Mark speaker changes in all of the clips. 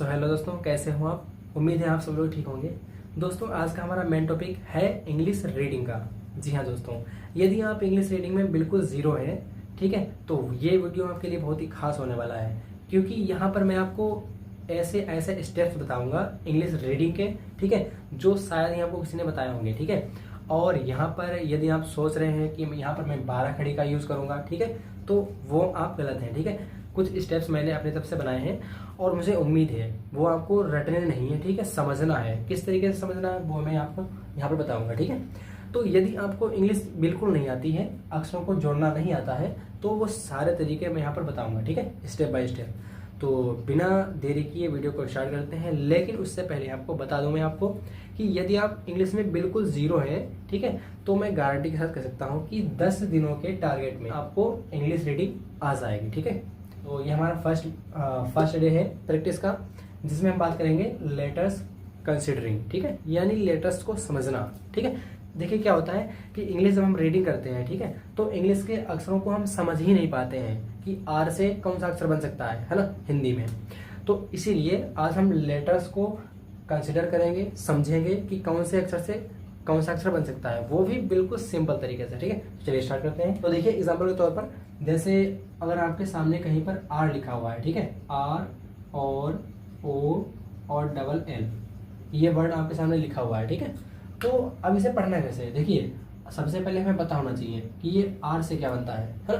Speaker 1: Hello दोस्तों, कैसे हो आप। उम्मीद है आप सब लोग ठीक होंगे। दोस्तों, आज का हमारा मेन टॉपिक है इंग्लिश रीडिंग का। जी हाँ दोस्तों, यदि आप इंग्लिश रीडिंग में बिल्कुल ज़ीरो हैं, ठीक है, तो ये वीडियो आपके लिए बहुत ही खास होने वाला है, क्योंकि यहाँ पर मैं आपको ऐसे ऐसे स्टेप्स बताऊंगा इंग्लिश रीडिंग के, ठीक है, जो शायद ही आपको किसी ने बताए होंगे, ठीक है। और यहाँ पर यदि आप सोच रहे हैं कि यहाँ पर मैं 12 खड़ी का यूज़ करूँगा, ठीक है, तो वो आप गलत हैं, ठीक है। कुछ स्टेप्स मैंने अपनी तरफ से बनाए हैं और मुझे उम्मीद है वो आपको रटने नहीं है, ठीक है, समझना है। किस तरीके से समझना है वो मैं आपको यहाँ पर बताऊंगा, ठीक है। तो यदि आपको इंग्लिश बिल्कुल नहीं आती है, अक्षरों को जोड़ना नहीं आता है, तो वो सारे तरीके मैं यहाँ पर बताऊंगा, ठीक है, स्टेप बाय स्टेप। तो बिना देरी किए वीडियो को स्टार्ट करते हैं। लेकिन उससे पहले आपको बता दूं मैं आपको कि यदि आप इंग्लिश में बिल्कुल ज़ीरो हैं, ठीक है, तो मैं गारंटी के साथ कह सकता हूं कि 10 दिनों के टारगेट में आपको इंग्लिश रीडिंग आ जाएगी, ठीक है। तो ये हमारा फर्स्ट डे है प्रैक्टिस का, जिसमें हम बात करेंगे लेटर्स कंसिडरिंग, ठीक है, यानी लेटर्स को समझना, ठीक है। देखिए क्या होता है कि इंग्लिश जब हम रीडिंग करते हैं, ठीक है, तो इंग्लिश के अक्षरों को हम समझ ही नहीं पाते हैं कि आर से कौन सा अक्षर बन सकता है ना, हिंदी में। तो इसीलिए आज हम लेटर्स को कंसिडर करेंगे, समझेंगे कि कौन से अक्षर से कौन सा अक्षर बन सकता है, वो भी बिल्कुल सिंपल तरीके से, ठीक है। चलिए स्टार्ट करते हैं। तो देखिए एग्जाम्पल के तौर पर, जैसे अगर आपके सामने कहीं पर आर लिखा हुआ है, ठीक है, आर और ओ और डबल एल, ये वर्ड आपके सामने लिखा हुआ है, ठीक है। तो अब इसे पढ़ना कैसे है, देखिए सबसे पहले हमें पता होना चाहिए कि ये आर से क्या बनता है ना।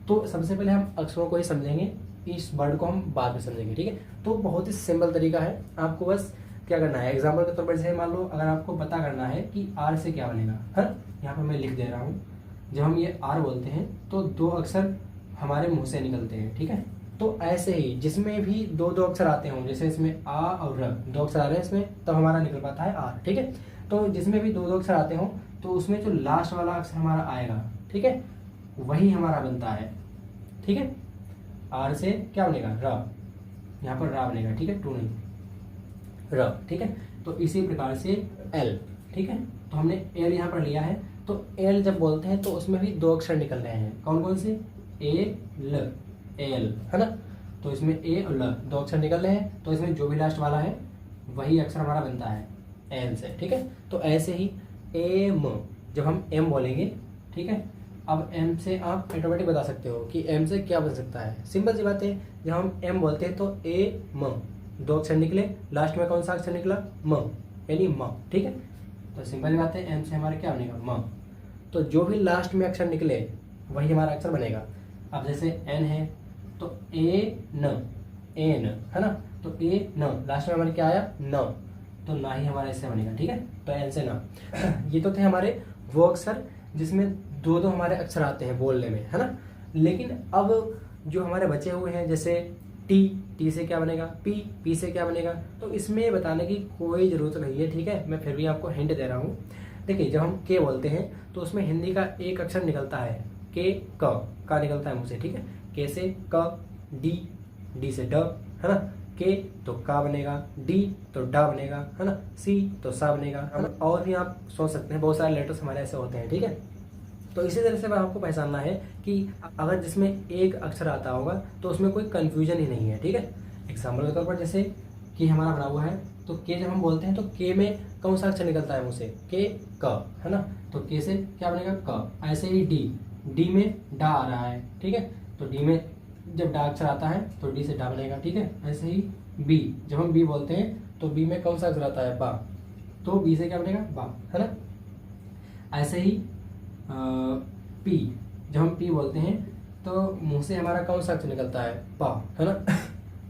Speaker 1: तो सबसे पहले हम अक्षरों को ही समझेंगे, इस वर्ड को हम बाद में समझेंगे, ठीक है। तो बहुत ही सिंपल तरीका है, आपको बस क्या करना है, एग्जाम्पल के तौर पर जैसे मान लो अगर आपको पता करना है कि आर से क्या बनेगा, है, यहाँ पर मैं लिख दे रहा हूँ। जब हम ये आर बोलते हैं तो दो अक्षर हमारे मुंह से निकलते हैं, ठीक है। तो ऐसे ही जिसमें भी दो दो अक्षर आते हों, जैसे इसमें आ और र, दो अक्षर आ रहे हैं इसमें, तब हमारा निकल पाता है आर, ठीक है। तो जिसमें भी दो दो अक्षर आते हों, तो उसमें जो लास्ट वाला अक्षर हमारा आएगा, ठीक है, वही हमारा बनता है, ठीक है। आर से क्या बनेगा, र, यहाँ पर रा बनेगा, ठीक है, टू नहीं, र, ठीक है। तो इसी प्रकार से एल, ठीक है, तो हमने एल यहाँ पर लिया है। तो एल जब बोलते हैं तो उसमें भी दो अक्षर निकल रहे हैं, कौन कौन से, ए ल, एल, है ना। तो इसमें ए और ल दो अक्षर निकल रहे हैं, तो इसमें जो भी लास्ट वाला है वही अक्षर हमारा बनता है एल से, ठीक है। तो ऐसे ही एम, जब हम एम बोलेंगे, ठीक है, अब एम से आप ऑटोमेटिक बता सकते हो कि एम से क्या बन सकता है। सिंपल सी बात है, जब हम एम बोलते हैं तो ए म, दो अक्षर निकले, लास्ट में कौन सा अक्षर निकला, म, यानी म, ठीक है। तो सिंपल बात है, एम से हमारे क्या बनेगा, म। तो जो भी लास्ट में अक्षर निकले वही हमारा अक्षर बनेगा। अब जैसे एन है तो ए न, एन, है ना। तो ए न, लास्ट में हमारे क्या आया, न, तो ना ही हमारा इससे बनेगा, ठीक है। तो एन से ना। ये तो थे हमारे वो अक्षर जिसमें दो दो हमारे अक्षर आते हैं बोलने में, है ना। लेकिन अब जो हमारे बचे हुए हैं, जैसे टी, टी से क्या बनेगा, पी, पी से क्या बनेगा, तो इसमें बताने की कोई ज़रूरत नहीं है, ठीक है। मैं फिर भी आपको हिंट दे रहा हूँ। देखिए जब हम के बोलते हैं तो उसमें हिंदी का एक अक्षर निकलता है, के, का निकलता है मुँह से, ठीक है। के से क, डी, डी से ड, है ना। के तो का बनेगा, डी तो डा बनेगा, है ना। सी तो सा बनेगा, है ना। और भी आप सोच सकते हैं, बहुत सारे लेटर्स हमारे ऐसे होते हैं, ठीक है। तो इसी तरह से आपको पहचानना है कि अगर जिसमें एक अक्षर आता होगा तो उसमें कोई कंफ्यूजन ही नहीं है, ठीक है। एग्जाम्पल के तौर पर जैसे कि हमारा बना हुआ है, तो के जब हम बोलते हैं तो के में कौन सा अक्षर निकलता है मुँह से, के, क, है ना। तो के से क्या बनेगा, क। ऐसे ही डी, डी में डा आ रहा है, ठीक है। तो डी में जब डा अक्षर आता है तो डी से डा बनेगा, ठीक है। ऐसे ही बी, जब हम बी बोलते हैं तो बी में कौन सा अक्षर आता है, बा, तो बी से क्या बनेगा, बा, है ना। ऐसे ही पी, जब हम पी बोलते हैं तो मुंह से हमारा कौन सा अक्षर निकलता है, पा, है ना।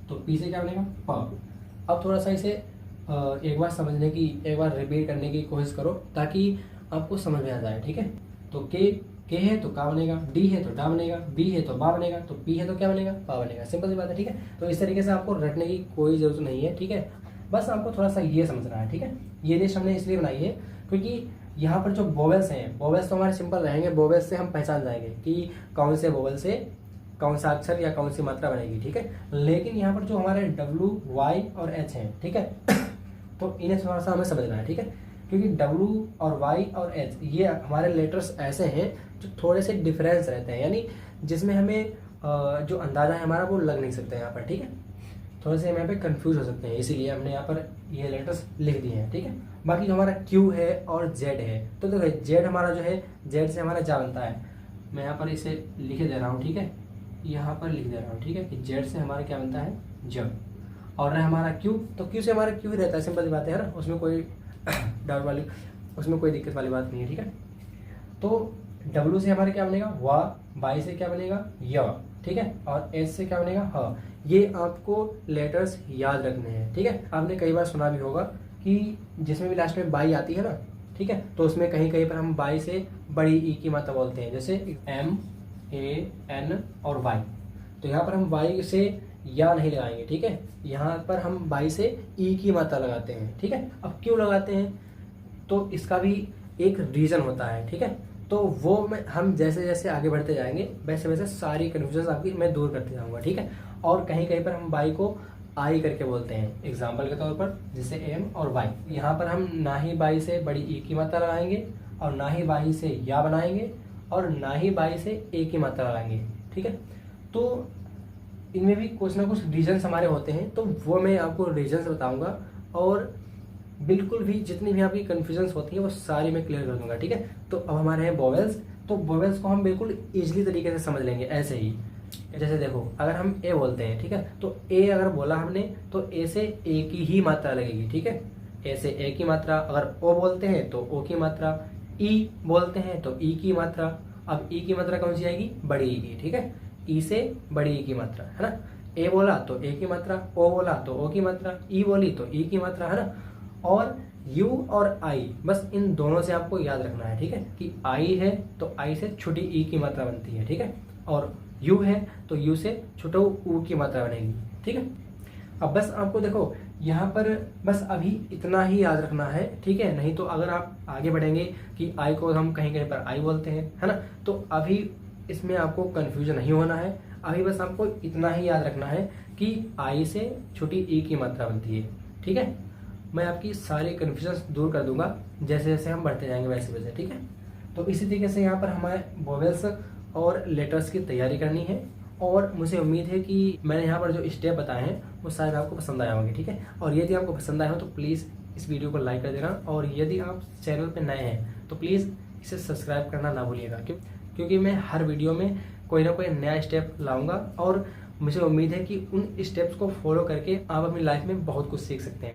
Speaker 1: तो पी से क्या बनेगा, पा। अब थोड़ा सा इसे एक बार समझने की, एक बार रिपीट करने की कोशिश करो ताकि आपको समझ में आ जाए, ठीक है। तो के है तो का बनेगा, डी है तो डा बनेगा, बी है तो बा बनेगा, तो पी है तो क्या बनेगा, पा बनेगा। सिंपल सी बात है, ठीक है। तो इस तरीके से आपको रटने की कोई ज़रूरत नहीं है, ठीक है। बस आपको थोड़ा सा ये समझना है, ठीक है। ये लिस्ट हमने इसलिए बनाई है क्योंकि यहाँ पर जो वोवेल्स हैं, वोवेल्स तो हमारे सिंपल रहेंगे, वोवेल्स से हम पहचान जाएंगे कि कौन से वोवेल से कौन सा अक्षर या कौन सी मात्रा बनेगी, ठीक है। लेकिन यहाँ पर जो हमारे डब्ल्यू, वाई और एच हैं, ठीक है, तो इन्हें थोड़ा सा हमें समझना है, ठीक है। क्योंकि डब्ल्यू और वाई और एच ये हमारे लेटर्स ऐसे हैं जो थोड़े से डिफरेंस रहते हैं, यानी जिसमें हमें जो अंदाज़ा है हमारा वो लग नहीं सकता यहाँ पर, ठीक है। थोड़े से हम यहाँ पे कंफ्यूज हो सकते हैं, इसीलिए हमने यहाँ पर ये लेटर्स लिख दिए हैं, ठीक है। बाकी जो हमारा क्यू है और जेड है, तो देखो जेड हमारा जो है, जेड से हमारा जा बनता है, मैं यहाँ पर इसे लिख दे रहा हूँ, ठीक है, यहाँ पर लिख दे रहा हूँ, ठीक है, कि जेड से हमारा क्या बनता है, जब। और रहा हमारा क्यू, तो क्यू से हमारा क्यू ही रहता है, सिंपल सी बात है ना, उसमें कोई डाउट वाली, उसमें कोई दिक्कत वाली बात नहीं है, ठीक है। तो डब्ल्यू से हमारे क्या बनेगा, वाह, बाई से क्या बनेगा, य, ठीक है, और एस से क्या बनेगा, ह। ये आपको लेटर्स याद रखने हैं, ठीक है। आपने कई बार सुना भी होगा कि जिसमें भी लास्ट में बाई आती है ना, ठीक है, तो उसमें कहीं कहीं पर हम बाई से बड़ी ई की मात्रा बोलते हैं, जैसे एम, ए, एन और वाई। तो यहाँ पर हम वाई से या नहीं लगाएंगे, ठीक है, यहाँ पर हम बाई से ई की मात्रा लगाते हैं, ठीक है। अब क्यों लगाते हैं, तो इसका भी एक रीज़न होता है, ठीक है। तो वो हम जैसे जैसे आगे बढ़ते जाएंगे वैसे वैसे सारी कन्फ्यूजन आपकी मैं दूर करते जाऊंगा, ठीक है। और कहीं कहीं पर हम बाई को आई करके बोलते हैं, एग्जाम्पल के तौर पर जैसे एम और वाई। यहाँ पर हम ना ही बाई से बड़ी ई की मात्रा लगाएंगे और ना ही बाई से या बनाएंगे और ना ही बाई से ए की मात्रा लगाएंगे, ठीक है। तो इनमें भी कुछ ना कुछ रीजन्स हमारे होते हैं, तो वो मैं आपको रीजन्स बताऊंगा और बिल्कुल भी जितनी भी आपकी कन्फ्यूजन्स होती है वो सारी मैं क्लियर कर दूंगा, ठीक है। तो अब हमारे हैं वोवेल्स, तो वोवेल्स को हम बिल्कुल ईजिली तरीके से समझ लेंगे ऐसे ही। जैसे देखो, अगर हम ए बोलते हैं, ठीक है, तो ए अगर बोला हमने तो ए से ए की ही मात्रा लगेगी, ठीक है, ए से ए की मात्रा। अगर ओ बोलते हैं तो ओ की मात्रा, ई बोलते हैं तो ई की मात्रा। अब ई की मात्रा कौन सी आएगी, बड़ी ई की, ठीक है, ई से बड़ी ई की मात्रा, है ना। ए बोला तो ए की मात्रा, ओ बोला तो ओ की मात्रा, ई बोली तो ई की मात्रा, है ना। और यू और आई, बस इन दोनों से आपको याद रखना है, ठीक है, कि आई है तो आई से छोटी ई की मात्रा बनती है, ठीक है, और यू है तो यू से छोटा ऊ की मात्रा बनेगी, ठीक है। अब बस आपको देखो यहाँ पर बस अभी इतना ही याद रखना है, ठीक है। नहीं तो अगर आप आगे बढ़ेंगे कि आई को हम कहीं कहीं पर आई बोलते हैं, है ना, तो अभी इसमें आपको कन्फ्यूजन नहीं होना है। अभी बस आपको इतना ही याद रखना है कि आई से छोटी ई की मात्रा बनती है, ठीक है। मैं आपकी सारी कन्फ्यूजन दूर कर दूंगा जैसे जैसे हम बढ़ते जाएंगे वैसे वैसे, ठीक है। तो इसी तरीके से यहाँ पर हमारे वोवेल्स और लेटर्स की तैयारी करनी है और मुझे उम्मीद है कि मैंने यहाँ पर जो स्टेप बताए हैं वो शायद आपको पसंद आए होंगे, ठीक है। और यदि आपको पसंद आए हो तो प्लीज़ इस वीडियो को लाइक कर देना और यदि आप चैनल पर नए हैं तो प्लीज़ इसे सब्सक्राइब करना ना भूलिएगा, क्योंकि मैं हर वीडियो में कोई ना कोई नया स्टेप लाऊंगा और मुझे उम्मीद है कि उन स्टेप्स को फॉलो करके आप अपनी लाइफ में बहुत कुछ सीख सकते हैं।